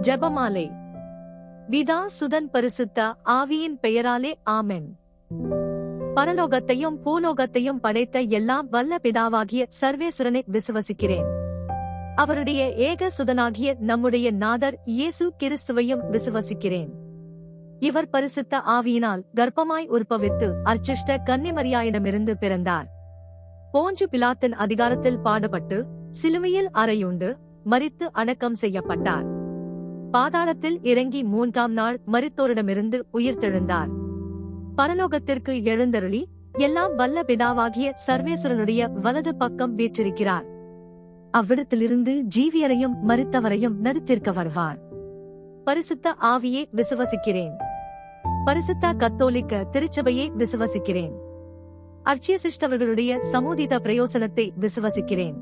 ஜெபமாலை. பிதா சுதன் பரிசுத்த ஆவியின் பெயராலே ஆமென். பரலோகத்தையும் பூலோகத்தையும் படைத்த எல்லாம் வல்ல பிதாவாகிய சர்வேசுரனை விசுவசிக்கிறேன். அவருடைய ஏக சுதனாகிய நம்முடைய நாதர் இயேசு கிறிஸ்துவையும் விசுவசிக்கிறேன். இவர் பரிசுத்த ஆவியினால் கர்ப்பமாய் உற்பவித்து அர்ச்சிஷ்ட கன்னிமரியாயிடமிருந்து பிறந்தார். போஞ்சு பிலாத்தின் அதிகாரத்தில் பாடுபட்டு சிலுவையில் அறையுண்டு மரித்து அடக்கம் செய்யப்பட்டார். பாதாளத்தில் இறங்கி 3ஆம் நாள் மரித்தோரிடமிருந்து உயிர்த்தெழுந்தார். பரலோகத்திற்கு எழுந்தருளி எல்லாம் வல்ல பிதாவாகிய சர்வேசுரனுடைய வலது பக்கம் வீற்றிருக்கிறார். அவ்விடத்திலிருந்து ஜீவியரையும் மரித்தவரையும் நடுத்திருக்க வருவார். பரிசுத்த ஆவியே விசுவசிக்கிறேன். பரிசுத்த கத்தோலிக்க திருச்சபையை விசுவசிக்கிறேன். அர்ச்சியசிஷ்டவர்களுடைய சமூதித பிரயோசனத்தை விசுவசிக்கிறேன்.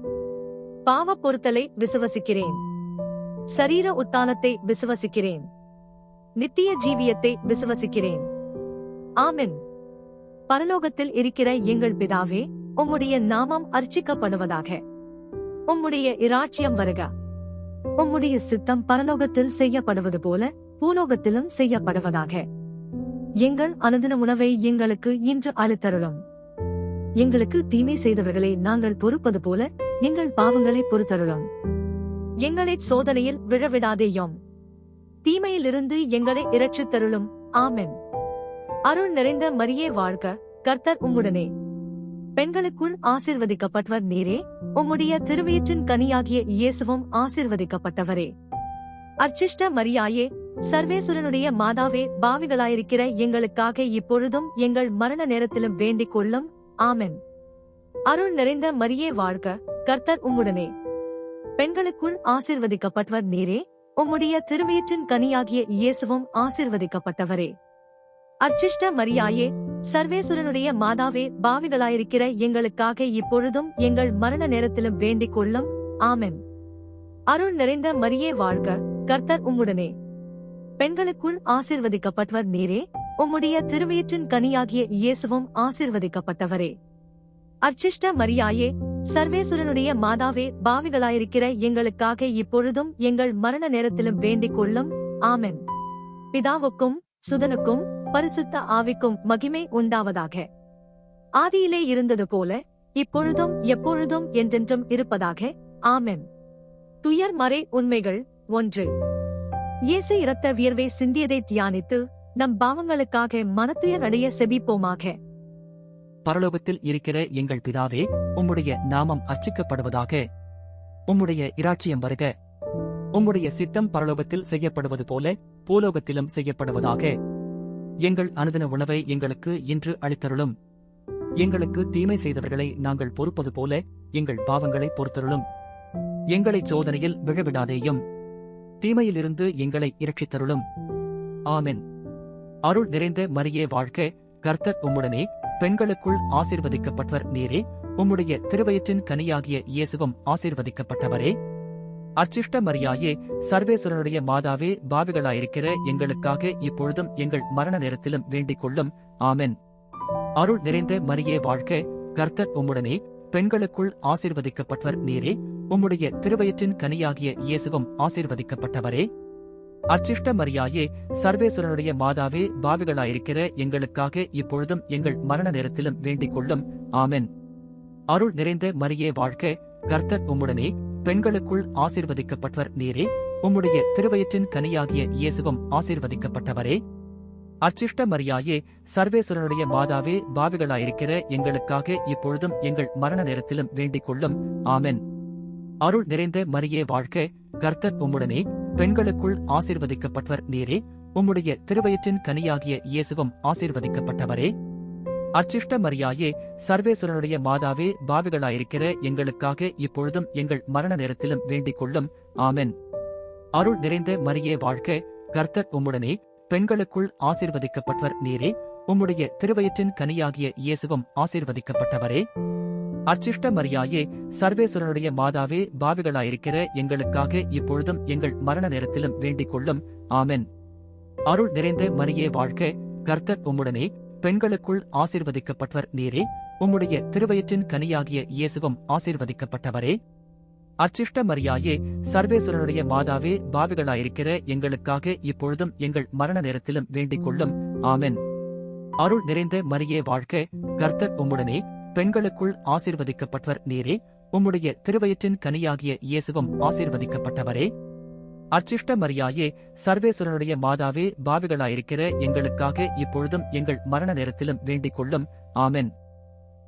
பாவ பொறுத்தலை விசுவசிக்கிறேன். சரீர உத்தானத்தை விசுவசிக்கிறேன். நித்திய ஜீவியத்தை விசுவசிக்கிறேன். ஆமென். பரலோகத்தில் இருக்கிற எங்கள் பிதாவே, உம்முடைய நாமம் அர்ச்சிக்கப்படுவதாக. உம்முடைய இராட்சியம் வருக. உம்முடைய சித்தம் பரலோகத்தில் செய்யப்படுவது போல பூலோகத்திலும் செய்யப்படுவதாக. எங்கள் அனுதின உணவை எங்களுக்கு இன்று அளித்தருளும். எங்களுக்கு தீமை செய்தவர்களை நாங்கள் பொறுப்பது போல எங்கள் பாவங்களை பொறுத்தருளும். எங்களை சோதனையில் விழவிடாதேயும். தீமையிலிருந்து எங்களை இரட்சித்தருளும். ஆமென். அருள் நிறைந்த மரியே வாழ்க, கர்த்தர் உம்முடனே. பெண்களுக்குள் ஆசீர்வதிக்கப்பட்டவர் நீரே. உம்முடைய திருவயிற்றின் கனியாகிய இயேசுவும் ஆசீர்வதிக்கப்பட்டவரே. அர்ச்சிஷ்ட மரியாயே, சர்வேசுரனுடைய மாதாவே, பாவிகளாயிருக்கிற எங்களுக்காக இப்பொழுதும் எங்கள் மரண நேரத்திலும் வேண்டிக் கொள்ளும். ஆமென். அருள் நிறைந்த மரியே வாழ்க, கர்த்தர் உம்முடனே. பெண்களுக்குள் ஆசீர்வதிக்கப்பட்டவர் நீரே. உம்முடைய திருவயிற்றின் கனியாகிய இயேசுவும் ஆசீர்வதிக்கப்பட்டவரே. அர்ச்சிஷ்ட மரியாயே, சர்வேசுரனுடைய மாதாவே, பாவிகளாயிருக்கிற எங்களுக்காக இப்பொழுதும் எங்கள் மரண நேரத்திலும் வேண்டிக் கொள்ளும். ஆமென். அருள் நிறைந்த மரியே வாழ்க, கர்த்தர் உம்முடனே. பெண்களுக்குள் ஆசீர்வதிக்கப்பட்டவர் நீரே. உம்முடைய திருவயிற்றின் கனியாகிய இயேசுவும் ஆசீர்வதிக்கப்பட்டவரே. அர்ச்சிஷ்ட மரியாயே, சர்வேசுரனுடைய மாதாவே, பாவிகளாயிருக்கிற எங்களுக்காக இப்பொழுதும் எங்கள் மரண நேரத்திலும் வேண்டிக் கொள்ளும். ஆமென். பிதாவுக்கும் சுதனுக்கும் பரிசுத்த ஆவிக்கும் மகிமை உண்டாவதாக. ஆதியிலே இருந்தது போல இப்பொழுதும் எப்பொழுதும் என்றென்றும் இருப்பதாக. ஆமென். துயர் மறை உண்மைகள். 1. இயேசு இரத்த வியர்வை சிந்தியதை தியானித்து நம் பாவங்களுக்காக மனத்துயர் அடைய செபிப்போமாக. பரலோகத்தில் இருக்கிற எங்கள் பிதாவே, உம்முடைய நாமம் அர்ச்சிக்கப்படுவதாக. உம்முடைய இராட்சியம் வருக. உம்முடைய சித்தம் பரலோகத்தில் செய்யப்படுவது போல பூலோகத்திலும் செய்யப்படுவதாக. எங்கள் அனுதின உணவை எங்களுக்கு இன்று அளித்தருளும். எங்களுக்கு தீமை செய்தவர்களை நாங்கள் பொறுப்பது போல எங்கள் பாவங்களை பொறுத்தருளும். எங்களை சோதனையில் விழவிடாதேயும். தீமையிலிருந்து எங்களை இரட்சித்தருளும். ஆமென். அருள் நிறைந்த மரியே வாழ்க, கர்த்தர் உம்முடனே. பெண்களுக்குள் ஆசீர்வதிக்கப்பட்டவர் நீரே. உம்முடைய திருவயிற்றின் கனியாகிய இயேசுவும் ஆசீர்வதிக்கப்பட்டவரே. அர்ச்சிஷ்ட மரியாயே, சர்வேசுரனுடைய மாதாவே, பாவிகளாயிருக்கிற எங்களுக்காக இப்பொழுதும் எங்கள் மரண நேரத்திலும் வேண்டிக் கொள்ளும். ஆமென். அருள் நிறைந்த மரியே வாழ்க, கர்த்தர் உம்முடனே. பெண்களுக்குள் ஆசீர்வதிக்கப்பட்டவர் நீரே. உம்முடைய திருவயிற்றின் கனியாகிய இயேசுவும் ஆசீர்வதிக்கப்பட்டவரே. அர்ச்சிஷ்ட மரியாயே, சர்வேசுரனுடைய மாதாவே, பாவிகளாயிருக்கிற எங்களுக்காக இப்பொழுதும் எங்கள் மரண நேரத்திலும் வேண்டிக் கொள்ளும். ஆமென். அருள் நிறைந்த மரியே வாழ்க, கர்த்தர் உம்முடனே. பெண்களுக்குள் ஆசீர்வதிக்கப்பட்டவர் நீரே. உம்முடைய திருவயிற்றின் கனியாகிய இயேசுவும் ஆசீர்வதிக்கப்பட்டவரே. அர்ச்சிஷ்ட மரியாயே, சர்வேசுரனுடைய மாதாவே, பாவிகளாயிருக்கிற எங்களுக்காக இப்பொழுதும் எங்கள் மரண நேரத்திலும் வேண்டிக் கொள்ளும். ஆமென். அருள் நிறைந்த மரியே வாழ்க, கர்த்தர் உம்முடனே. பெண்களுக்குள் ஆசீர்வதிக்கப்பட்டவர் நீரே. உம்முடைய திருவயிற்றின் கனியாகிய இயேசுவும் ஆசீர்வதிக்கப்பட்டவரே. அர்ச்சிஷ்ட மரியாயே, சர்வேசுரனுடைய மாதாவே, பாவிகளாயிருக்கிற எங்களுக்காக இப்பொழுதும் எங்கள் மரண நேரத்திலும் வேண்டிக் கொள்ளும். ஆமென். அருள் நிறைந்த மரியே வாழ்க, கர்த்தர் உம்முடனே. பெண்களுக்குள் ஆசீர்வதிக்கப்பட்டவர் நீரே. உம்முடைய திருவயிற்றின் கனியாகிய இயேசுவும் ஆசீர்வதிக்கப்பட்டவரே. அர்ச்சிஷ்ட மரியாயே, சர்வேசுரனுடைய மாதாவே, பாவிகளாயிருக்கிற எங்களுக்காக இப்பொழுதும் எங்கள் மரண நேரத்திலும் வேண்டிக் கொள்ளும். ஆமென். அருள் நிறைந்த மரியே வாழ்க, கர்த்தர் உம்முடனே. பெண்களுக்குள் ஆசீர்வதிக்கப்பட்டவர் நீரே. உம்முடைய திருவயிற்றின் கனியாகிய இயேசுவும் ஆசீர்வதிக்கப்பட்டவரே. அர்ச்சிஷ்ட மரியாயே, சர்வேஸ்வரனுடைய மாதாவே, பாவிகளாயிருக்கிற எங்களுக்காக இப்பொழுதும் எங்கள் மரண நேரத்திலும் வேண்டிக் கொள்ளும். ஆமென். அருள் நிறைந்த மரியே வாழ்க, கர்த்தர் உம்முடனே, பெண்களுக்குள் ஆசீர்வதிக்கப்பட்டவர் நீரே, உம்முடைய திருவயிற்றின் கனியாகிய இயேசுவும் ஆசீர்வதிக்கப்பட்டவரே. அர்ச்சிஷ்ட மரியாயே, சர்வேஸ்வரனுடைய மாதாவே, பாவிகளாயிருக்கிற எங்களுக்காக இப்பொழுதும் எங்கள் மரண நேரத்திலும் வேண்டிக் கொள்ளும். ஆமென்.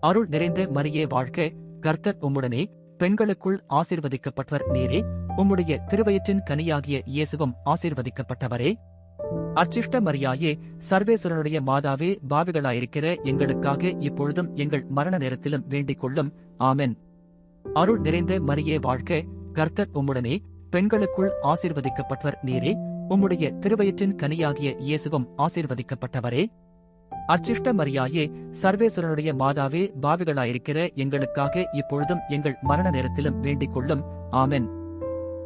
அருள் நிறைந்த மரியே வாழ்க, கர்த்தர் உம்முடனே, பெண்களுக்குள் ஆசீர்வதிக்கப்பட்டவர் நீரே, உம்முடைய திருவயிற்றின் கனியாகிய இயேசுவும் ஆசீர்வதிக்கப்பட்டவரே. அர்ச்சிஷ்ட மரியாயே, சர்வேஸ்வரனுடைய மாதாவே, பாவிகளாயிருக்கிற எங்களுக்காக இப்பொழுதும் எங்கள் மரண நேரத்திலும் வேண்டிக் கொள்ளும். ஆமென். அருள் நிறைந்த மரியே வாழ்க, கர்த்தர் உம்முடனே, பெண்களுக்குள் ஆசீர்வதிக்கப்பட்டவர் நீரே, உம்முடைய திருவயிற்றின் கனியாகிய இயேசுவும் ஆசீர்வதிக்கப்பட்டவரே. அர்ச்சிஷ்ட மரியாயே, சர்வேஸ்வரனுடைய மாதாவே, பாவிகளாயிருக்கிற எங்களுக்காக இப்பொழுதும் எங்கள் மரண நேரத்திலும் வேண்டிக் கொள்ளும். ஆமென்.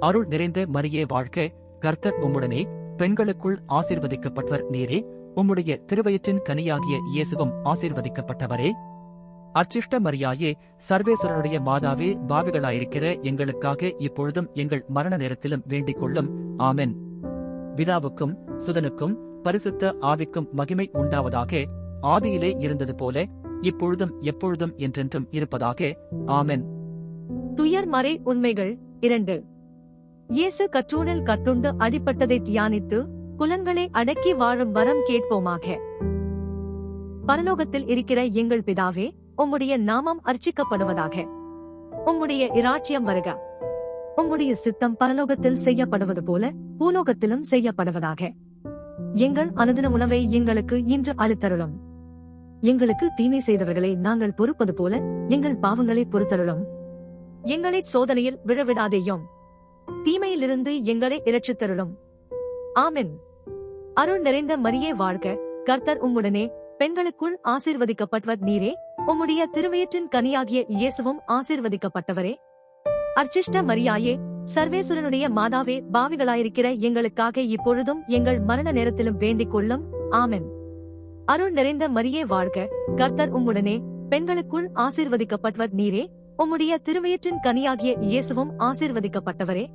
அருள் நிறைந்த மரியே வாழ்க, கர்த்தர் உம்முடனே, பெண்களுக்குள் ஆசீர்வதிக்கப்பட்டவர் நீரே, உம்முடைய திருவயிற்றின் கனியாகிய இயேசுவும் ஆசீர்வதிக்கப்பட்டவரே. அர்ச்சிஷ்ட மரியாயே, சர்வேஸ்வரனுடைய மாதாவே, பாவிகளாயிருக்கிற எங்களுக்காக இப்பொழுதும் எங்கள் மரண நேரத்திலும் வேண்டிக் கொள்ளும். ஆமென். பிதாவுக்கும் சுதனுக்கும் பரிசுத்த ஆவிக்கும் மகிமை உண்டாவதாக. ஆதியிலே இருந்தது போல இப்பொழுதும் எப்பொழுதும் என்றென்றும் இருப்பதாக. ஆமென். துயர் மறை உண்மைகள் 2. இயேசு கற்றூணில் கட்டுண்டு அடிபட்டதை தியானித்து புலன்களை அடக்கி வாழும் வரம் கேட்போமாக. பரலோகத்தில் இருக்கிற எங்கள் பிதாவே, உம்முடைய நாமம் அர்ச்சிக்கப்படுவதாக. உம்முடைய இராச்சியம் வருக. உம்முடைய சித்தம் பரலோகத்தில் செய்யப்படுவது போல பூலோகத்திலும் செய்யப்படுவதாக. எங்கள் அனுதின உணவை எங்களுக்கு இன்று அளித்தருளும். எங்களுக்கு தீமை செய்தவர்களை நாங்கள் பொறுப்பது போல எங்கள் பாவங்களை பொறுத்தருளும். எங்களை சோதனையில் விழவிடாதேயும், தீமையிலிருந்து எங்களை இரட்சித்தருளும். ஆமென். அருள் நிறைந்த மரியே வாழ்க, கர்த்தர் உம்முடனே, பெண்களுக்குள் ஆசீர்வதிக்கப்பட்டவர் நீரே, உம்முடைய திருவயிற்றின் கனியாகிய இயேசுவும் ஆசீர்வதிக்கப்பட்டவரே. அர்ச்சிஷ்ட மரியாயே, சர்வேஸ்வரனுடைய மாதாவே, பாவிகளாயிருக்கிற எங்களுக்காக இப்பொழுதும் எங்கள் மரண நேரத்திலும் வேண்டிக் கொள்ளும். ஆமென். அருள் நிறைந்த மரியே வாழ்க, கர்த்தர் உம்முடனே, பெண்களுக்குள் ஆசீர்வதிக்கப்பட்டவர் நீரே, உம்முடைய திருவயிற்றின் கனியாகிய இயேசுவும் ஆசீர்வதிக்கப்பட்டவரே.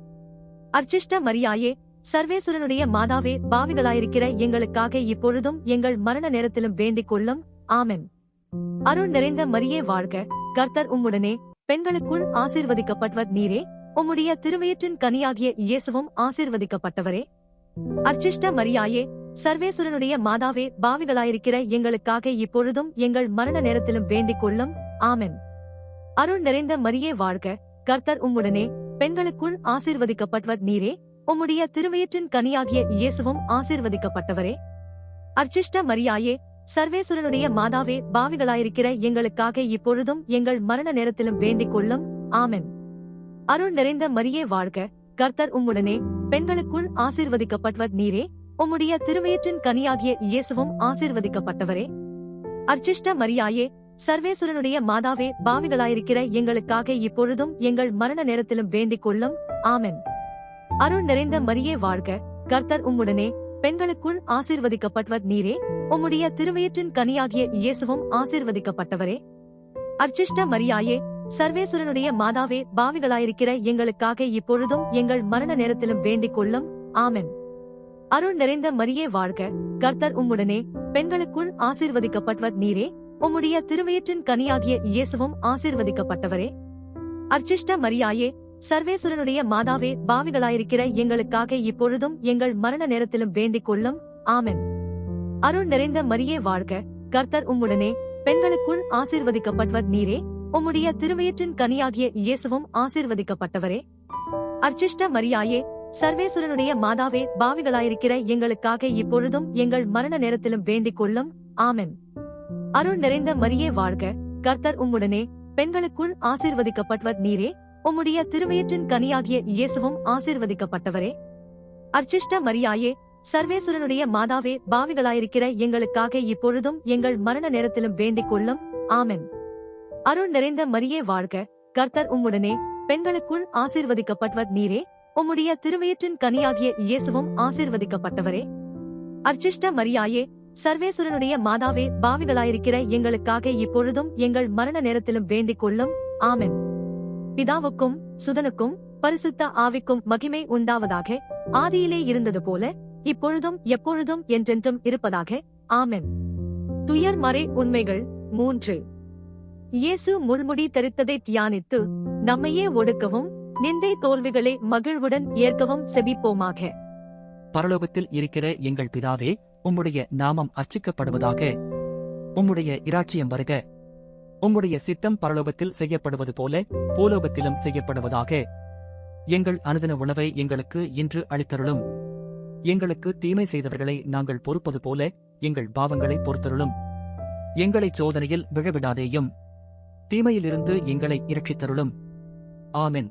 அர்ச்சிஷ்ட மரியாயே, சர்வேஸ்வரனுடைய மாதாவே, பாவிகளாயிருக்கிற எங்களுக்காக இப்பொழுதும் எங்கள் மரண நேரத்திலும் வேண்டிக் கொள்ளும். ஆமென். அருள் நிறைந்த மரியே வாழ்க, கர்த்தர் உம்முடனே, பெண்களுக்குள் ஆசீர்வதிக்கப்பட்டவர் நீரே, உம்முடைய திருவயிற்றின் கனியாகிய இயேசுவும் ஆசீர்வதிக்கப்பட்டவரே. அர்ச்சிஷ்ட மரியாயே, சர்வேஸ்வரனுடைய மாதாவே, பாவிகளாயிருக்கிற எங்களுக்காக இப்பொழுதும் எங்கள் மரண நேரத்திலும் வேண்டிக் கொள்ளும். ஆமென். அருள் நிறைந்த மரியே வாழ்க, கர்த்தர் உம்முடனே, பெண்களுக்குள் ஆசீர்வதிக்கப்பட்டவர் நீரே, உம்முடைய திருவயிற்றின் கனியாகிய இயேசுவும் ஆசீர்வதிக்கப்பட்டவரே. அர்ச்சிஷ்ட மரியாயே, சர்வேஸ்வரனுடைய மாதாவே, பாவிகளாயிருக்கிற எங்களுக்காக இப்பொழுதும் எங்கள் மரண நேரத்திலும் வேண்டிக் கொள்ளும். ஆமென். அருள் நிறைந்த மரியே வாழ்க, கர்த்தர் உம்முடனே, பெண்களுக்குள் ஆசீர்வதிக்கப்பட்டவர் நீரே, உம்முடைய திருவயிற்றின் கனியாகிய இயேசுவும் ஆசீர்வதிக்கப்பட்டவரே. அர்ச்சிஷ்ட மரியாயே, சர்வேஸ்வரனுடைய மாதாவே, பாவிகளாயிருக்கிற எங்களுக்காக இப்பொழுதும் எங்கள் மரண நேரத்திலும் வேண்டிக் கொள்ளும். ஆமென். அருள் நிறைந்த மரியே வாழ்க, கர்த்தர் உம்முடனே, பெண்களுக்குள் ஆசீர்வதிக்கப்பட்டவர் நீரே, உம்முடைய திருவயிற்றின் கனியாகிய இயேசுவும் ஆசீர்வதிக்கப்பட்டவரே. அர்ச்சிஷ்ட மரியாயே, சர்வேஸ்வரனுடைய மாதாவே, பாவிகளாயிருக்கிற எங்களுக்காக இப்பொழுதும் எங்கள் மரண நேரத்திலும் வேண்டிக் கொள்ளும். ஆமென். அருள் நிறைந்த மரியே வாழ்க, கர்த்தர் உம்முடனே, பெண்களுக்குள் ஆசீர்வதிக்கப்பட்டவர் நீரே, உம்முடைய திருவயிற்றின் கனியாகிய இயேசுவும் ஆசீர்வதிக்கப்பட்டவரே. அர்ச்சிஷ்ட மரியாயே, சர்வேஸ்வரனுடைய மாதாவே, பாவிகளாயிருக்கிற எங்களுக்காக இப்பொழுதும் எங்கள் மரண நேரத்திலும் வேண்டிக் கொள்ளும். ஆமென். அருள் நிறைந்த மரியே வாழ்க, கர்த்தர் உம்முடனே, பெண்களுக்குள் ஆசீர்வதிக்கப்பட்டவர் நீரே, உம்முடைய திருவயிற்றின் கனியாகிய இயேசுவும் ஆசீர்வதிக்கப்பட்டவரே. அர்ச்சிஷ்ட மரியாயே, சர்வேஸ்வரனுடைய மாதாவே, பாவிகளாயிருக்கிற எங்களுக்காக இப்பொழுதும் எங்கள் மரண நேரத்திலும் வேண்டிக் கொள்ளும். ஆமென். அருள் நிறைந்த மரியே வாழ்க, கர்த்தர் உம்முடனே, பெண்களுக்குள் ஆசீர்வதிக்கப்பட்டவர் நீரே, உம்முடைய திருவயிற்றின் கனியாகிய இயேசுவும் ஆசீர்வதிக்கப்பட்டவரே. அர்ச்சிஷ்ட மரியாயே, சர்வேஸ்வரனுடைய மாதாவே, பாவிகளாயிருக்கிற எங்களுக்காக இப்பொழுதும் எங்கள் மரண நேரத்திலும் வேண்டிக் கொள்ளும். ஆமென். அருள் நிறைந்த மரியே வாழ்க, கர்த்தர் உம்முடனே, பெண்களுக்குள் ஆசீர்வதிக்கப்பட்டவர் நீரே, உம்முடைய திருவயிற்றின் கனியாகிய இயேசுவும் ஆசீர்வதிக்கப்பட்டவரே. அர்ச்சிஷ்ட மரியாயே, சர்வேஸ்வரனுடைய மாதாவே, பாவிகளாயிருக்கிற எங்களுக்காக இப்பொழுதும் எங்கள் மரண நேரத்திலும் வேண்டிக் கொள்ளும். ஆமென். பிதாவுக்கும் சுதனுக்கும் பரிசுத்த ஆவிக்கும் மகிமை உண்டாவதாக. ஆதியிலே இருந்தது போல இப்பொழுதும் எப்பொழுதும் என்றென்றும் இருப்பதாக. ஆமென். துயர் மறை உண்மைகள் 3. இயேசு முள்முடி தரித்ததை தியானித்து நம்மையே ஒடுக்கவும் நிந்தை தோல்விகளை மகிழ்வுடன் ஏற்கவும் செபிப்போமாக. பரலோகத்தில் இருக்கிற எங்கள் பிதாவே, உம்முடைய நாமம் அர்ச்சிக்கப்படுவதாக. உம்முடைய இராச்சியம் வருக. உம்முடைய சித்தம் பரலோகத்தில் செய்யப்படுவது போல பூலோகத்திலும் செய்யப்படுவதாக. எங்கள் அனுதின உணவை எங்களுக்கு இன்று அளித்தருளும். எங்களுக்கு தீமை செய்தவர்களை நாங்கள் பொறுப்பது போல எங்கள் பாவங்களை பொறுத்தருளும். எங்களை சோதனையில் விழவிடாதேயும், தீமையிலிருந்து எங்களை இரட்சித்தருளும். ஆமென்.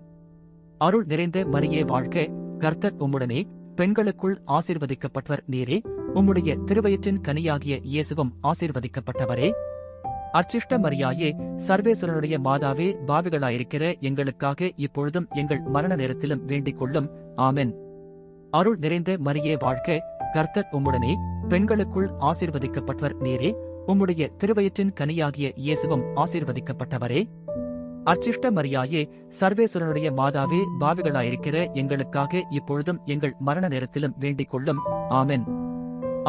அருள் நிறைந்த மரியே வாழ்க, கர்த்தர் உம்முடனே, பெண்களுக்குள் ஆசீர்வதிக்கப்பட்டவர் நீரே. உம்முடைய திருவயிற்றின் கனியாகிய இயேசுவும் ஆசீர்வதிக்கப்பட்டவரே. அர்ச்சிஷ்ட மரியாயே, சர்வேஸ்வரனுடைய மாதாவே, பாவிகளாயிருக்கிற எங்களுக்காக இப்பொழுதும் எங்கள் மரண நேரத்திலும் வேண்டிக் கொள்ளும். ஆமென். அருள் நிறைந்த மரியே வாழ்க, கர்த்தர் உம்முடனே, பெண்களுக்குள் ஆசீர்வதிக்கப்பட்டவர் நீரே. உம்முடைய திருவயிற்றின் கனியாகிய இயேசுவும் ஆசீர்வதிக்கப்பட்டவரே. அர்ச்சிஷ்ட மரியாயே, சர்வேஸ்வரனுடைய மாதாவே, பாவிகளாயிருக்கிற எங்களுக்காக இப்பொழுதும் எங்கள் மரண நேரத்திலும் வேண்டிக் கொள்ளும். ஆமென்.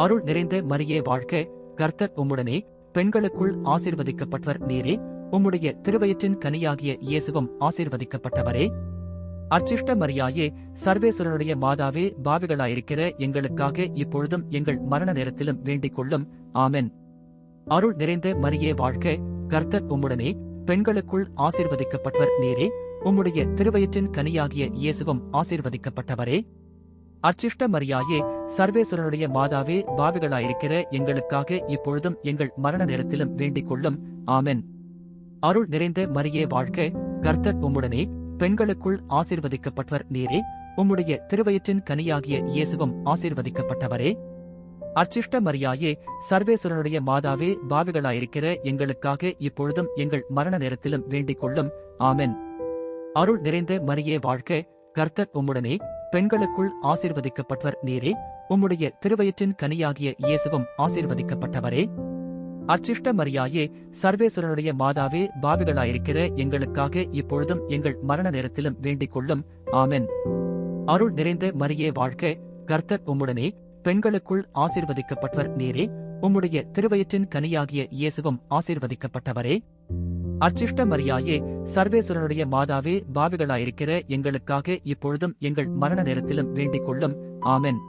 அருள் நிறைந்த மரியே வாழ்க, கர்த்தர் உம்முடனே, பெண்களுக்குள் ஆசீர்வதிக்கப்பட்டவர் நீரே. உம்முடைய திருவயிற்றின் கனியாகிய இயேசுவும் ஆசீர்வதிக்கப்பட்டவரே. அர்ச்சிஷ்ட மரியாயே, சர்வேஸ்வரனுடைய மாதாவே, பாவிகளாயிருக்கிற எங்களுக்காக இப்பொழுதும் எங்கள் மரண நேரத்திலும் வேண்டிக் கொள்ளும். ஆமென். அருள் நிறைந்த மரியே வாழ்க, கர்த்தர் உம்முடனே, பெண்களுக்குள் ஆசீர்வதிக்கப்பட்டவர் நீரே. உம்முடைய திருவயிற்றின் கனியாகிய இயேசுவும் ஆசீர்வதிக்கப்பட்டவரே. அர்ச்சிஷ்ட மரியாயே, சர்வேஸ்வரனுடைய மாதாவே, பாவிகளாயிருக்கிற எங்களுக்காக இப்பொழுதும் எங்கள் மரண நேரத்திலும் வேண்டிக் கொள்ளும். ஆமென். அருள் நிறைந்த மரியே வாழ்க, கர்த்தர் உம்முடனே, பெண்களுக்குள் ஆசீர்வதிக்கப்பட்டவர் நீரே. உம்முடைய திருவயிற்றின் கனியாகிய இயேசுவும் ஆசீர்வதிக்கப்பட்டவரே. அர்ச்சிஷ்ட மரியாயே, சர்வேஸ்வரனுடைய மாதாவே, பாவிகளாயிருக்கிற எங்களுக்காக இப்பொழுதும் எங்கள் மரண நேரத்திலும் வேண்டிக் கொள்ளும். ஆமென். அருள் நிறைந்த மரியே வாழ்க, கர்த்தர் உம்முடனே, பெண்களுக்குள் ஆசீர்வதிக்கப்பட்டவர் நீரே. உம்முடைய திருவயிற்றின் கனியாகிய இயேசுவும் ஆசீர்வதிக்கப்பட்டவரே. அர்ச்சிஷ்ட மரியாயே, சர்வேஸ்வரனுடைய மாதாவே, பாவிகளாயிருக்கிற எங்களுக்காக இப்பொழுதும் எங்கள் மரண நேரத்திலும் வேண்டிக் கொள்ளும். ஆமென். அருள் நிறைந்த மரியே வாழ்க, கர்த்தர் உம்முடனே, பெண்களுக்குள் ஆசீர்வதிக்கப்பட்டவர் நீரே. உம்முடைய திருவயிற்றின் கனியாகிய இயேசுவும் ஆசீர்வதிக்கப்பட்டவரே. அர்ச்சிஷ்ட மரியாயே, சர்வேஸ்வரனுடைய மாதாவே, பாவிகளாயிருக்கிற எங்களுக்காக இப்பொழுதும் எங்கள் மரண நேரத்திலும் வேண்டிக் கொள்ளும். ஆமென்.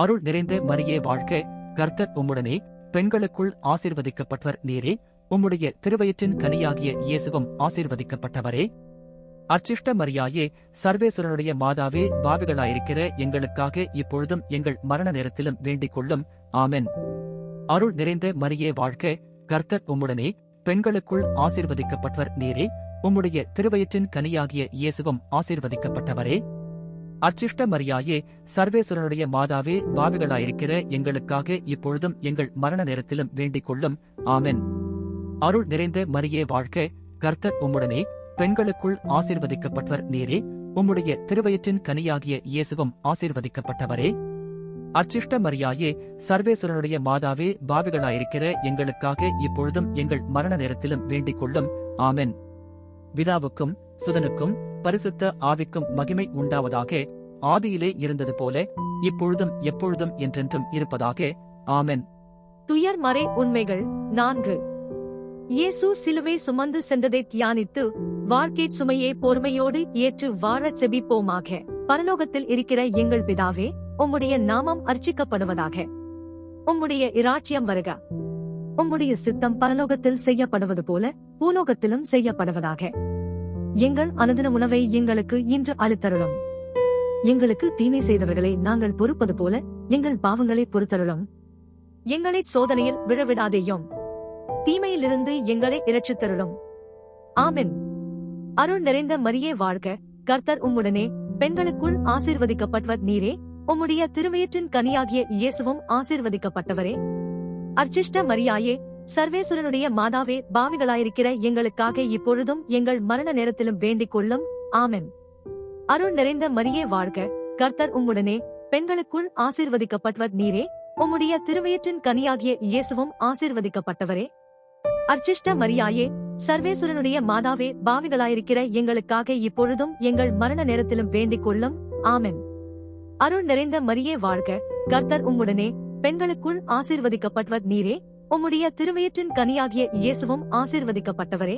அருள் நிறைந்த மரியே வாழ்க, கர்த்தர் உம்முடனே, பெண்களுக்குள் ஆசீர்வதிக்கப்பட்டவர் நீரே. உம்முடைய திருவயிற்றின் கனியாகிய இயேசுவும் ஆசீர்வதிக்கப்பட்டவரே. அர்ச்சிஷ்ட மரியாயே, சர்வேஸ்வரனுடைய மாதாவே, பாவிகளாயிருக்கிற எங்களுக்காக இப்பொழுதும் எங்கள் மரண நேரத்திலும் வேண்டிக் கொள்ளும். ஆமென். அருள் நிறைந்த மரியே வாழ்க, கர்த்தர் உம்முடனே, பெண்களுக்குள் ஆசீர்வதிக்கப்பட்டவர் நீரே. உம்முடைய திருவயிற்றின் கனியாகிய இயேசுவும் ஆசீர்வதிக்கப்பட்டவரே. அர்ச்சிஷ்ட மரியாயே, சர்வேஸ்வரனுடைய மாதாவே, பாவிகளாயிருக்கிற எங்களுக்காக இப்பொழுதும் எங்கள் மரண நேரத்திலும் வேண்டிக் கொள்ளும். ஆமென். அருள் நிறைந்த மரியே வாழ்க, கர்த்தர் உம்முடனே, பெண்களுக்குள் ஆசீர்வதிக்கப்பட்டவர் நீரே. உம்முடைய திருவயிற்றின் கனியாகிய இயேசுவும் ஆசீர்வதிக்கப்பட்டவரே. அர்ச்சிஷ்ட மரியாயே, சர்வேஸ்வரனுடைய மாதாவே, பாவிகளாயிருக்கிற எங்களுக்காக இப்பொழுதும் எங்கள் மரண நேரத்திலும் வேண்டிக் கொள்ளும். ஆமென். பிதாவுக்கும் சுதனுக்கும் பரிசுத்த ஆவிக்கும் மகிமை உண்டாவதாக. ஆதியிலே இருந்தது போல இப்பொழுதும் எப்பொழுதும் என்றென்றும் இருப்பதாக. ஆமென். துயர் மறை உண்மைகள் 4. இயேசு சிலுவை சுமந்து சென்றதை தியானித்து வாழ்க்கைச் சுமையை பொறுமையோடு ஏற்று வாழச் செபிப்போமாக. பரலோகத்தில் இருக்கிற எங்கள் பிதாவே, உம்முடைய நாமம் அர்ச்சிக்கப்படுவதாக. உம்முடைய இராச்சியம் வருக. உம்முடைய சித்தம் பரலோகத்தில் செய்யப்படுவது போல பூலோகத்திலும் செய்யப்படுவதாக. எங்கள் அனுதின உணவை எங்களுக்கு இன்று அளித்தருளும். எங்களுக்கு தீமை செய்தவர்களை நாங்கள் பொறுப்பது போல எங்கள் பாவங்களை பொறுத்தருளும். எங்களை சோதனையில் விழவிடாதேயும், தீமையிலிருந்து எங்களை இரட்சித்தருளும். ஆமென். அருள் நிறைந்த மரியே வாழ்க, கர்த்தர் உம்முடனே, பெண்களுக்குள் ஆசீர்வதிக்கப்பட்டவர் நீரே. உம்முடைய திருவயிற்றின் கனியாகிய இயேசுவும் ஆசீர்வதிக்கப்பட்டவரே. அர்ச்சிஷ்ட மரியாயே, சர்வேஸ்வரனுடைய மாதாவே, பாவிகளாயிருக்கிற எங்களுக்காக இப்பொழுதும் எங்கள் மரண நேரத்திலும் வேண்டிக் கொள்ளும். ஆமென். அருள் நிறைந்த மரியே வாழ்க, கர்த்தர் உம்முடனே, பெண்களுக்குள் ஆசீர்வதிக்கப்பட்டவர் நீரே. உம்முடைய திருவயிற்றின் கனியாகிய இயேசுவும் ஆசீர்வதிக்கப்பட்டவரே. அர்ச்சிஷ்ட மரியாயே, சர்வேசுரனுடைய மாதாவே பாவிகளாயிருக்கிற எங்களுக்காக இப்பொழுதும் எங்கள் மரண நேரத்திலும் வேண்டிக் கொள்ளும். ஆமென். அருள் நிறைந்த மரியே வாழ்க, கர்த்தர் உம்முடனே, பெண்களுக்குள் ஆசீர்வதிக்கப்பட்டவர் நீரே, உம்முடைய திருவயிற்றின் கனியாகிய இயேசுவும் ஆசீர்வதிக்கப்பட்டவரே.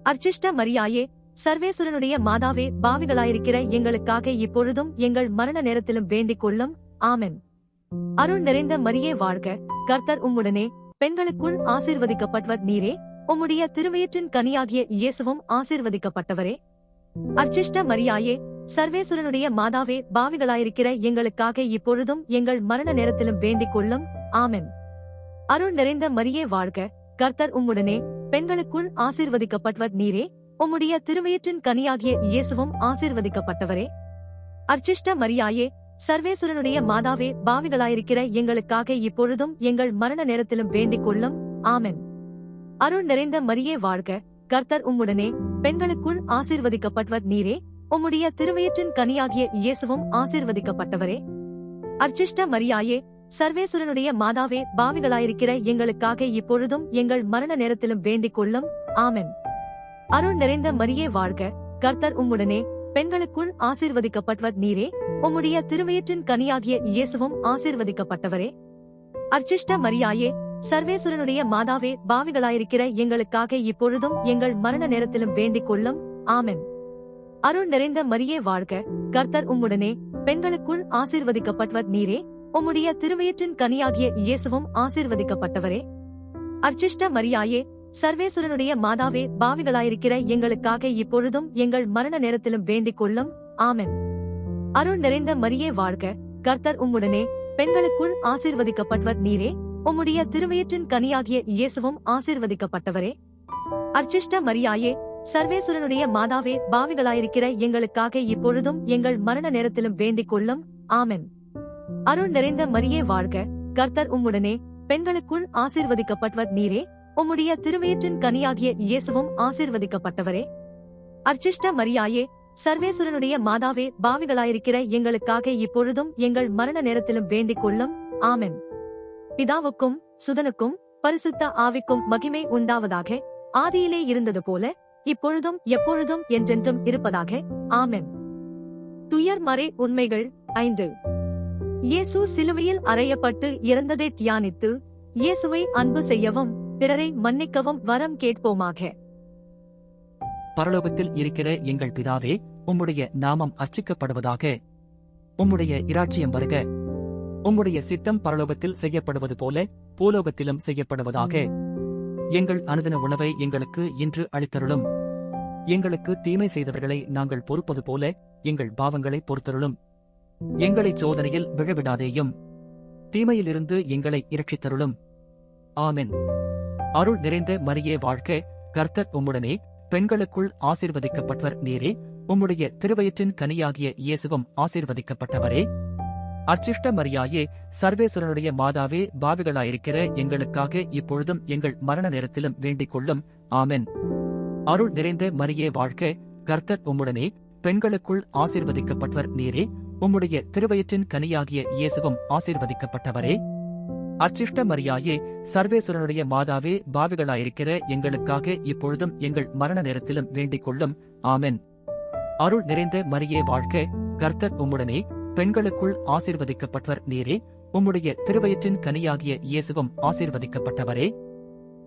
அர்ச்சிஷ்ட மரியாயே, சர்வேசுரனுடைய மாதாவே பாவிகளாயிருக்கிற எங்களுக்காக இப்பொழுதும் எங்கள் மரண நேரத்திலும் வேண்டிக் கொள்ளும். ஆமென். அருள் நிறைந்த மரியே வாழ்க, கர்த்தர் உம்முடனே, பெண்களுக்குள் ஆசீர்வதிக்கப்பட்டவர் நீரே, உம்முடைய திருவயிற்றின் கனியாகிய இயேசுவும் ஆசீர்வதிக்கப்பட்டவரே. அர்ச்சிஷ்ட மரியாயே, சர்வேசுரனுடைய மாதாவே பாவிகளாயிருக்கிற எங்களுக்காக இப்பொழுதும் எங்கள் மரண நேரத்திலும் வேண்டிக் கொள்ளும். ஆமென். அருள் நிறைந்த மரியே வாழ்க, கர்த்தர் உம்முடனே, பெண்களுக்குள் ஆசீர்வதிக்கப்பட்டவர் நீரே, உம்முடைய திருவயிற்றின் கனியாகிய இயேசுவும் ஆசீர்வதிக்கப்பட்டவரே. அர்ச்சிஷ்ட மரியாயே, சர்வேசுரனுடைய மாதாவே பாவிகளாயிருக்கிற எங்களுக்காக இப்பொழுதும் எங்கள் மரண நேரத்திலும் வேண்டிக் கொள்ளும். ஆமென். அருள் நிறைந்த மரியே வாழ்க, கர்த்தர் உம்முடனே, பெண்களுக்குள் ஆசீர்வதிக்கப்பட்டவர் நீரே, உம்முடைய திருவயிற்றின் கனியாகிய இயேசுவும் ஆசீர்வதிக்கப்பட்டவரே. அர்ச்சிஷ்ட மரியாயே, சர்வேசுரனுடைய மாதாவே பாவிகளாயிருக்கிற எங்களுக்காக இப்பொழுதும் எங்கள் மரண நேரத்திலும் வேண்டிக் கொள்ளும். ஆமென். அருள் நிறைந்த மரியே வாழ்க, கர்த்தர் உம்முடனே, பெண்களுக்குள் ஆசீர்வதிக்கப்பட்டவர் நீரே, உம்முடைய திருவயிற்றின் கனியாகிய இயேசுவும் ஆசீர்வதிக்கப்பட்டவரே. அர்ச்சிஷ்ட மரியாயே, சர்வேசுரனுடைய மாதாவே பாவிகளாயிருக்கிற எங்களுக்காக இப்பொழுதும் எங்கள் மரண நேரத்திலும் வேண்டிக் கொள்ளும். ஆமென். அருள் நிறைந்த மரியே வாழ்க, கர்த்தர் உம்முடனே, பெண்களுக்குள் ஆசீர்வதிக்கப்பட்டவர் நீரே, உம்முடைய திருவயிற்றின் கனியாகிய இயேசுவும் ஆசீர்வதிக்கப்பட்டவரே. அர்ச்சிஷ்ட மரியாயே, சர்வேசுரனுடைய மாதாவே பாவிகளாயிருக்கிற எங்களுக்காக இப்பொழுதும் எங்கள் மரண நேரத்திலும் வேண்டிக் கொள்ளும். ஆமென். அருள் நிறைந்த மரியே வாழ்க, கர்த்தர் உம்முடனே, பெண்களுக்குள் ஆசீர்வதிக்கப்பட்டவர் நீரே, உம்முடைய திருவயிற்றின் கனியாகிய இயேசுவும் ஆசீர்வதிக்கப்பட்டவரே. அர்ச்சிஷ்ட மரியாயே, சர்வேசுரனுடைய மாதாவே பாவிகளாயிருக்கிற எங்களுக்காக இப்பொழுதும் எங்கள் மரண நேரத்திலும் வேண்டிக் கொள்ளும். ஆமென். அருள் நிறைந்த மரியே வாழ்க, கர்த்தர் உம்முடனே, பெண்களுக்குள் ஆசீர்வதிக்கப்பட்டவர் நீரே, உம்முடைய திருவயிற்றின் கனியாகிய இயேசுவும் ஆசீர்வதிக்கப்பட்டவரே. அர்ச்சிஷ்ட மரியாயே, சர்வேசுரனுடைய மாதாவே பாவிகளாயிருக்கிற எங்களுக்காக இப்பொழுதும் எங்கள் மரண நேரத்திலும் வேண்டிக் கொள்ளும். ஆமென். பிதாவுக்கும் சுதனுக்கும் பரிசுத்த ஆவிக்கும் மகிமை உண்டாவதாக. ஆதியிலே இருந்தது போல இப்பொழுதும் எப்பொழுதும் என்றென்றும் இருப்பதாக. ஆமென். துயர்மறை உண்மைகள் 5. இயேசு சிலுவையில் அறையப்பட்டு இறந்ததை தியானித்து இயேசுவை அன்பு செய்யவும் பிறரை மன்னிக்கவும் வரம் கேட்போமாக. பரலோகத்தில் இருக்கிற எங்கள் பிதாவே, உம்முடைய நாமம் அர்ச்சிக்கப்படுவதாக. உம்முடைய இராச்சியம் வருக. உம்முடைய சித்தம் பரலோகத்தில் செய்யப்படுவது போல பூலோகத்திலும் செய்யப்படுவதாக. எங்கள் அனுதின உணவை எங்களுக்கு இன்று அளித்தருளும். எங்களுக்கு தீமை செய்தவர்களை நாங்கள் பொறுப்பது போல எங்கள் பாவங்களை பொறுத்தருளும். எங்களை சோதனையில் விழவிடாதேயும், தீமையிலிருந்து எங்களை இரட்சித்தருளும். ஆமென். அருள் நிறைந்த மரியே வாழ்க, கர்த்தர் உம்முடனே, பெண்களுக்குள் ஆசீர்வதிக்கப்பட்டவர் நீரே, உம்முடைய திருவயிற்றின் கனியாகிய இயேசுவும் ஆசீர்வதிக்கப்பட்டவரே. அர்ச்சிஷ்ட மரியாயே, சர்வேசுரனுடைய மாதாவே பாவிகளாயிருக்கிற எங்களுக்காக இப்பொழுதும் எங்கள் மரண நேரத்திலும் வேண்டிக் கொள்ளும். ஆமென். அருள் நிறைந்த மரியே வாழ்க, கர்த்தர் உம்முடனே, பெண்களுக்குள் ஆசீர்வதிக்கப்பட்டவர் நீரே, உம்முடைய திருவயிற்றின் கனியாகிய இயேசுவும் ஆசீர்வதிக்கப்பட்டவரே. அர்ச்சிஷ்ட மரியாயே, சர்வேசுரனுடைய மாதாவே பாவிகளாயிருக்கிற எங்களுக்காக இப்பொழுதும் எங்கள் மரண நேரத்திலும் வேண்டிக் கொள்ளும். ஆமென். அருள் நிறைந்த மரியே வாழ்க, கர்த்தர் உம்முடனே, பெண்களுக்குள் ஆசீர்வதிக்கப்பட்டவர் நீரே, உம்முடைய திருவயிற்றின் கனியாகிய இயேசுவும் ஆசீர்வதிக்கப்பட்டவரே.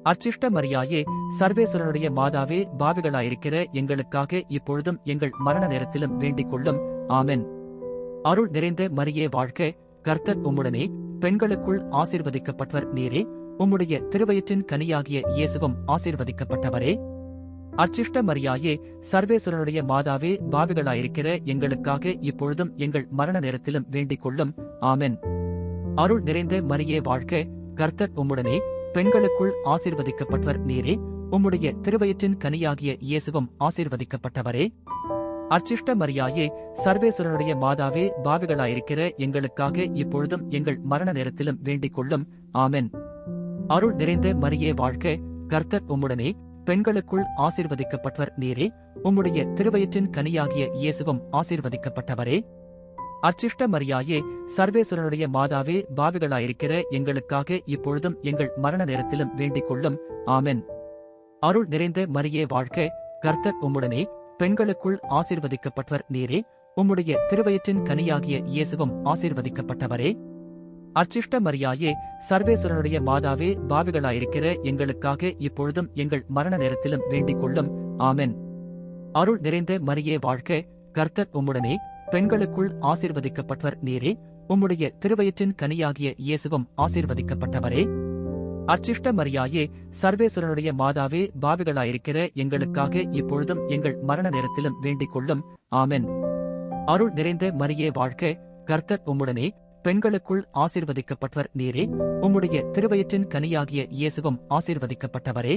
அர்ச்சிஷ்ட மரியாயே, சர்வேசுரனுடைய மாதாவே பாவிகளாயிருக்கிற எங்களுக்காக இப்பொழுதும் எங்கள் மரண நேரத்திலும் வேண்டிக் கொள்ளும். ஆமென். அருள் நிறைந்த மரியே வாழ்க, கர்த்தர் உம்முடனே, பெண்களுக்குள் ஆசீர்வதிக்கப்பட்டவர் நீரே, உம்முடைய திருவயிற்றின் கனியாகிய இயேசுவும் ஆசீர்வதிக்கப்பட்டவரே. அர்ச்சிஷ்ட மரியாயே, சர்வேசுரனுடைய மாதாவே பாவிகளாயிருக்கிற எங்களுக்காக இப்பொழுதும் எங்கள் மரண நேரத்திலும் வேண்டிக் கொள்ளும். ஆமென். அருள் நிறைந்த மரியே வாழ்க, கர்த்தர் உம்முடனே, பெண்களுக்குள் ஆசீர்வதிக்கப்பட்டவர் நீரே, உம்முடைய திருவயிற்றின் கனியாகிய இயேசுவும் ஆசீர்வதிக்கப்பட்டவரே. அர்ச்சிஷ்ட மரியாயே, சர்வேசுரனுடைய மாதாவே பாவிகளாயிருக்கிற எங்களுக்காக இப்பொழுதும் எங்கள் மரண நேரத்திலும் வேண்டிக் கொள்ளும். ஆமென். அருள் நிறைந்த மரியே வாழ்க, கர்த்தர் உம்முடனே, பெண்களுக்குள் ஆசீர்வதிக்கப்பட்டவர் நீரே, உம்முடைய திருவயிற்றின் கனியாகிய இயேசுவும் ஆசீர்வதிக்கப்பட்டவரே. அர்ச்சிஷ்ட மரியாயே, சர்வேசுரனுடைய மாதாவே பாவிகளாயிருக்கிற எங்களுக்காக இப்பொழுதும் எங்கள் மரண நேரத்திலும் வேண்டிக் கொள்ளும். ஆமென். அருள் நிறைந்த மரியே வாழ்க, கர்த்தர் உம்முடனே, பெண்களுக்குள் ஆசீர்வதிக்கப்பட்டவர் நீரே, உம்முடைய திருவயிற்றின் கனியாகிய இயேசுவும் ஆசீர்வதிக்கப்பட்டவரே. அர்ச்சிஷ்ட மரியாயே, சர்வேசுரனுடைய மாதாவே, பாவிகளாயிருக்கிற எங்களுக்காக இப்பொழுதும் எங்கள் மரண நேரத்திலும் வேண்டிக் கொள்ளும். ஆமென். அருள் நிறைந்த மரியே வாழ்க, கர்த்தர் உம்முடனே, பெண்களுக்குள் ஆசீர்வதிக்கப்பட்டவர் நீரே, உம்முடைய திருவயிற்றின் கனியாகிய இயேசுவும் ஆசீர்வதிக்கப்பட்டவரே. அர்ச்சிஷ்ட மரியாயே, சர்வேசுரனுடைய மாதாவே, பாவிகளாயிருக்கிற எங்களுக்காக இப்பொழுதும் எங்கள் மரண நேரத்திலும் வேண்டிக் கொள்ளும். ஆமென். அருள் நிறைந்த மரியே வாழ்க, கர்த்தர் உம்முடனே, பெண்களுக்குள் ஆசீர்வதிக்கப்பட்டவர் நீரே, உம்முடைய திருவயிற்றின் கனியாகிய இயேசுவும் ஆசீர்வதிக்கப்பட்டவரே.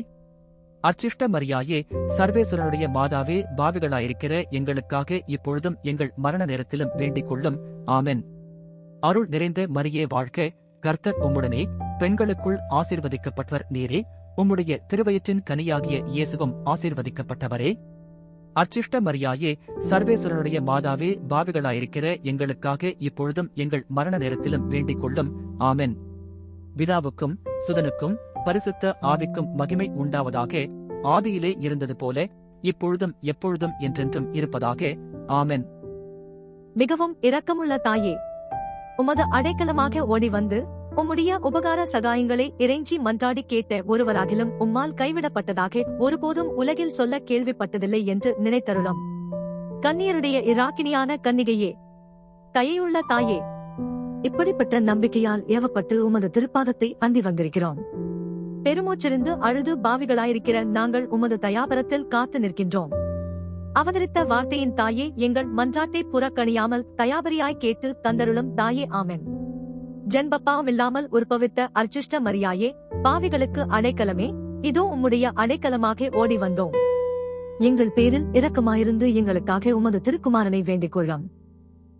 அர்ச்சிஷ்ட மரியாயே, சர்வேசுரனுடைய மாதாவே, பாவிகளாயிருக்கிற எங்களுக்காக இப்பொழுதும் எங்கள் மரண நேரத்திலும் வேண்டிக் கொள்ளும். ஆமென். அருள் நிறைந்த மரியே வாழ்க, கர்த்தர் உம்முடனே, பெண்களுக்குள் ஆசீர்வதிக்கப்பட்டவர் நீரே, உம்முடைய திருவயிற்றின் கனியாகிய இயேசுவும் ஆசீர்வதிக்கப்பட்டவரே. அர்ச்சிஷ்ட மரியாயே, சர்வேசுரனுடைய மாதாவே, பாவிகளாயிருக்கிற எங்களுக்காக இப்பொழுதும் எங்கள் மரண நேரத்திலும் வேண்டிக் கொள்ளும். ஆமென். பிதாவுக்கும் சுதனுக்கும் பரிசுத்த ஆவிக்கும் மகிமை உண்டாவதாக, ஆதியிலே இருந்தது போல இப்பொழுதும் எப்பொழுதும் என்றென்றும் இருப்பதாக. ஆமென். மிகவும் இரக்கமுள்ள தாயே, உமது அடைக்கலமாக ஓடி வந்து உம்முடைய உபகார சகாயங்களை இறைஞ்சி மன்றாடி கேட்ட ஒருவராகிலும் உம்மால் கைவிடப்பட்டதாக ஒருபோதும் உலகில் சொல்ல கேள்விப்பட்டதில்லை என்று நினைத்தருளும். கன்னியருடைய இராக்கினியான கன்னிகையே, தயையுள்ள தாயே, இப்படிப்பட்ட நம்பிக்கையால் ஏவப்பட்டு உமது திருப்பாதத்தை அண்டி வந்திருக்கிறோம். பெருமூச்சிருந்து அழுது பாவிகளாயிருக்கிற நாங்கள் உமது தயாபரத்தில் காத்து நிற்கின்றோம். அவதரித்த வார்த்தையின் தாயே, எங்கள் மன்றாட்டை புறக்கணியாமல் தயாபரியாய் கேட்டு தந்தருளும் தாயே. ஆமென். ஜென்மப்பாவமில்லாமல் உற்பவித்த அர்ச்சிஷ்ட மரியாயே, பாவிகளுக்கு அடைக்கலமே, இதோ உம்முடைய அடைக்கலமாக ஓடி வந்தோம். எங்கள் பேரில் இரக்கமாயிருந்து எங்களுக்காக உமது திருக்குமாரனை வேண்டிக் கொள்ளும்.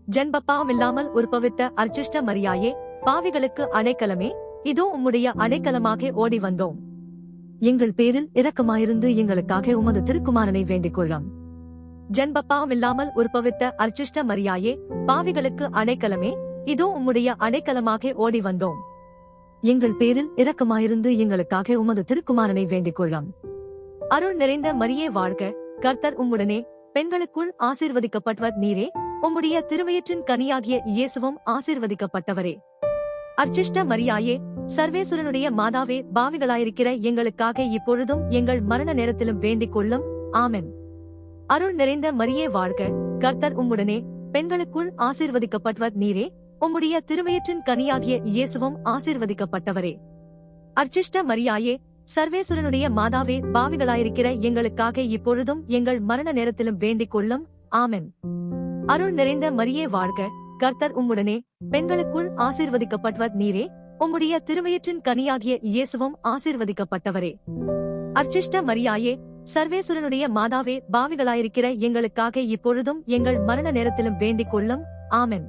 ஜென்மப்பாவமில்லாமல் உற்பவித்த அர்ச்சிஷ்ட மரியாயே, பாவிகளுக்கு அடைக்கலமே, இதோ உம்முடைய அடைக்கலமாக ஓடி வந்தோம். எங்கள் பேரில் இரக்கமாயிருந்து எங்களுக்காக உமது திருக்குமாரனை வேண்டிக் கொள்ளும். ஜென்மப்பாவமில்லாமல் உற்பவித்த அர்ச்சிஷ்ட மரியாயே, பாவிகளுக்கு அடைக்கலமே, இதோ உம்முடைய அடைக்கலமாக ஓடி வந்தோம். எங்கள் பேரில் இரக்கமாயிருந்து எங்களுக்காக உமது திருக்குமாரனை வேண்டிக் கொள்ளும். அருள் நிறைந்த மரியே வாழ்க, கர்த்தர் உம்முடனே, பெண்களுக்குள் ஆசீர்வதிக்கப்பட்டவர் நீரே, உம்முடைய திருவயிற்றின் கனியாகிய இயேசுவும் ஆசீர்வதிக்கப்பட்டவரே. அர்ச்சிஷ்ட மரியாயே, சர்வேசுரனுடைய மாதாவே, பாவிகளாயிருக்கிற எங்களுக்காக இப்பொழுதும் எங்கள் மரண நேரத்திலும் வேண்டிக் கொள்ளும். ஆமென். அருள் நிறைந்த மரியே வாழ்க, கர்த்தர் உம்முடனே, பெண்களுக்குள் ஆசீர்வதிக்கப்பட்டவர் நீரே, உம்முடைய திருவயிற்றின் கனியாகிய இயேசுவும் ஆசீர்வதிக்கப்பட்டவரே. அர்ச்சிஷ்ட மரியாயே, சர்வேசுரனுடைய மாதாவே, பாவிகளாயிருக்கிற எங்களுக்காக இப்பொழுதும் எங்கள் மரண நேரத்திலும் வேண்டிக் கொள்ளும். ஆமென். அருள் நிறைந்த மரியே வாழ்க, கர்த்தர் உம்முடனே, பெண்களுக்குள் ஆசீர்வதிக்கப்பட்டவர் நீரே, உம்முடைய திருவயிற்றின் கனியாகிய இயேசுவும் ஆசீர்வதிக்கப்பட்டவரே. அர்ச்சிஷ்ட மரியாயே, சர்வேசுரனுடைய மாதாவே, பாவிகளாயிருக்கிற எங்களுக்காக இப்பொழுதும் எங்கள் மரண நேரத்திலும் வேண்டிக் கொள்ளும். ஆமென்.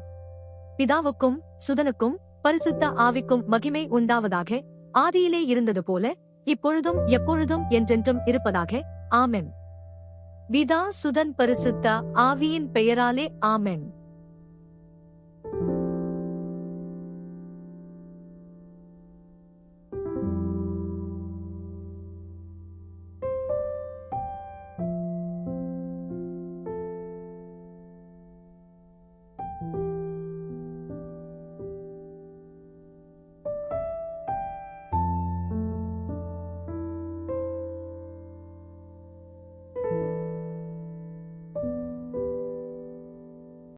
பிதாவுக்கும் சுதனுக்கும் பரிசுத்த ஆவிக்கும் மகிமை உண்டாவதாக, ஆதியிலே இருந்தது போல இப்பொழுதும் எப்பொழுதும் என்றென்றும் இருப்பதாக. ஆமென். பிதா சுதன் பரிசுத்த ஆவியின் பெயராலே. ஆமென்.